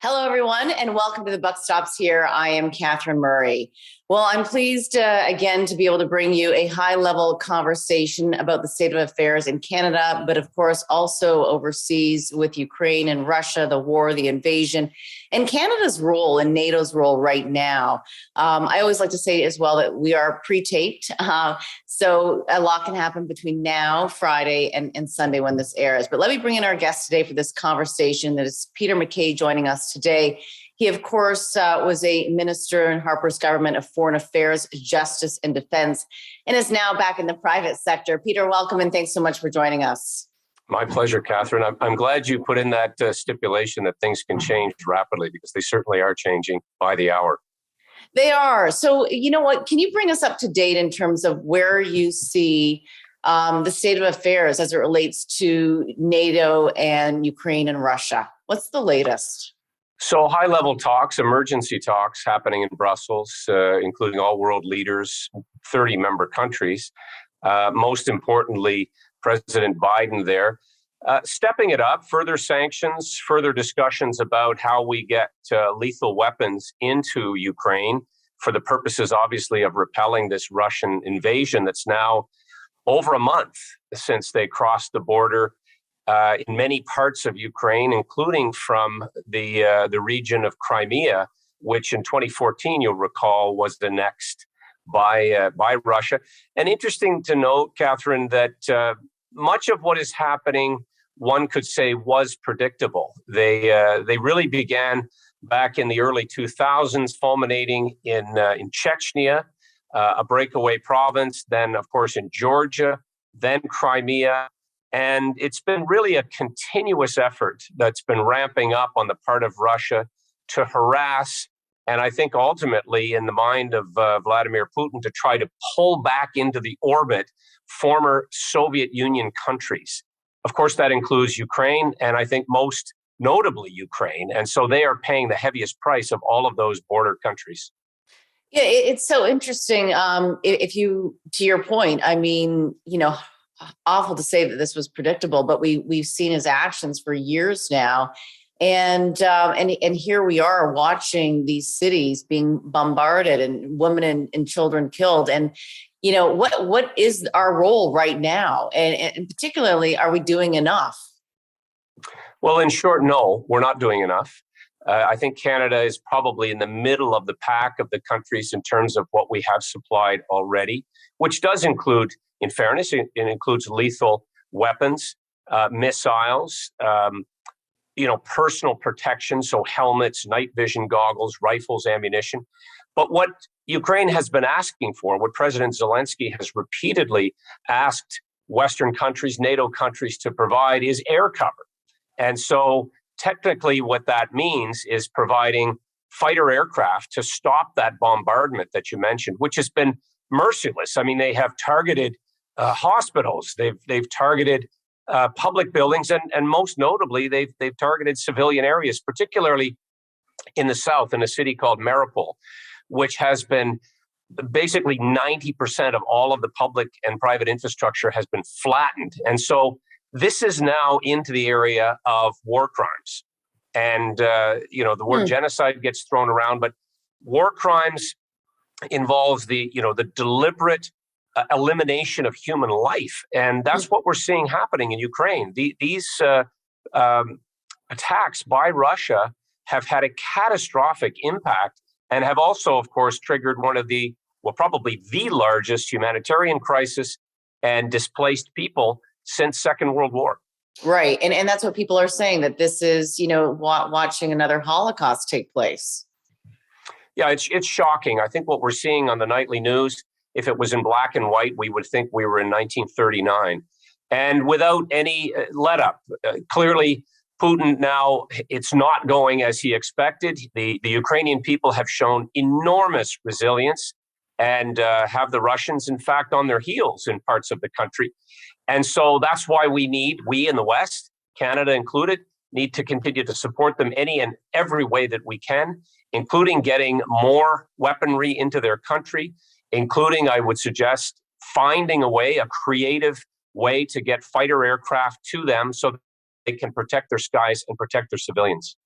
Hello, everyone, and welcome to the Buck Stops Here. I am Catherine Murray. Well, I'm pleased again to be able to bring you a high-level conversation about the state of affairs in Canada, but of course also overseas with Ukraine and Russia, the war, the invasion, and Canada's role and NATO's role right now. I always like to say as well that we are pre-taped, so a lot can happen between now, Friday, and Sunday when this airs. But let me bring in our guest today for this conversation. That is Peter Mackay joining us today. He, of course, was a minister in Harper's government of Foreign Affairs, Justice, and Defense, and is now back in the private sector. Peter, welcome, and thanks so much for joining us. My pleasure, Catherine. I'm glad you put in that stipulation that things can change rapidly, because they certainly are changing by the hour. They are. So, you know what? Can you bring us up to date in terms of where you see the state of affairs as it relates to NATO and Ukraine and Russia? What's the latest? So high-level talks, emergency talks happening in Brussels, including all world leaders, 30 member countries. Most importantly, President Biden there, stepping it up, further sanctions, further discussions about how we get lethal weapons into Ukraine for the purposes, obviously, of repelling this Russian invasion that's now over a month since they crossed the border in many parts of Ukraine, including from the region of Crimea, which in 2014, you'll recall, was annexed by Russia. And interesting to note, Catherine, that much of what is happening, one could say, was predictable. They really began back in the early 2000s, fulminating in Chechnya, a breakaway province, then, of course, in Georgia, then Crimea. And it's been really a continuous effort that's been ramping up on the part of Russia to harass, and I think ultimately, in the mind of Vladimir Putin, to try to pull back into the orbit former Soviet Union countries. Of course, that includes Ukraine, and I think most notably Ukraine. And so they are paying the heaviest price of all of those border countries. Yeah, it's so interesting. If you, to your point, I mean, awful to say that this was predictable, but we've seen his actions for years now, and here we are watching these cities being bombarded and women and children killed. And what is our role right now, and particularly, are we doing enough? Well, in short, no, we're not doing enough. I think Canada is probably in the middle of the pack of the countries in terms of what we have supplied already, which does include, in fairness, it includes lethal weapons, missiles, personal protection, so helmets, night vision goggles, rifles, ammunition. But what Ukraine has been asking for, what President Zelensky has repeatedly asked Western countries, NATO countries to provide, is air cover. And so technically what that means is providing fighter aircraft to stop that bombardment that you mentioned, which has been merciless. I mean, they have targeted hospitals, they've targeted public buildings, and most notably, they've targeted civilian areas, particularly in the south, in a city called Mariupol, which has been basically 90% of all of the public and private infrastructure has been flattened. And so this is now into the area of war crimes. And, the word genocide gets thrown around, but war crimes involves the deliberate elimination of human life. And that's what we're seeing happening in Ukraine. These attacks by Russia have had a catastrophic impact and have also, of course, triggered one of probably the largest humanitarian crisis and displaced people since Second World War. Right. And that's what people are saying, that this is, watching another Holocaust take place. Yeah, it's shocking. I think what we're seeing on the nightly news, if it was in black and white, we would think we were in 1939. And without any let up, clearly Putin now, it's not going as he expected. The Ukrainian people have shown enormous resilience and have the Russians, in fact, on their heels in parts of the country. And so that's why we in the West, Canada included, need to continue to support them any and every way that we can, including getting more weaponry into their country, including, I would suggest, finding a creative way to get fighter aircraft to them so they can protect their skies and protect their civilians.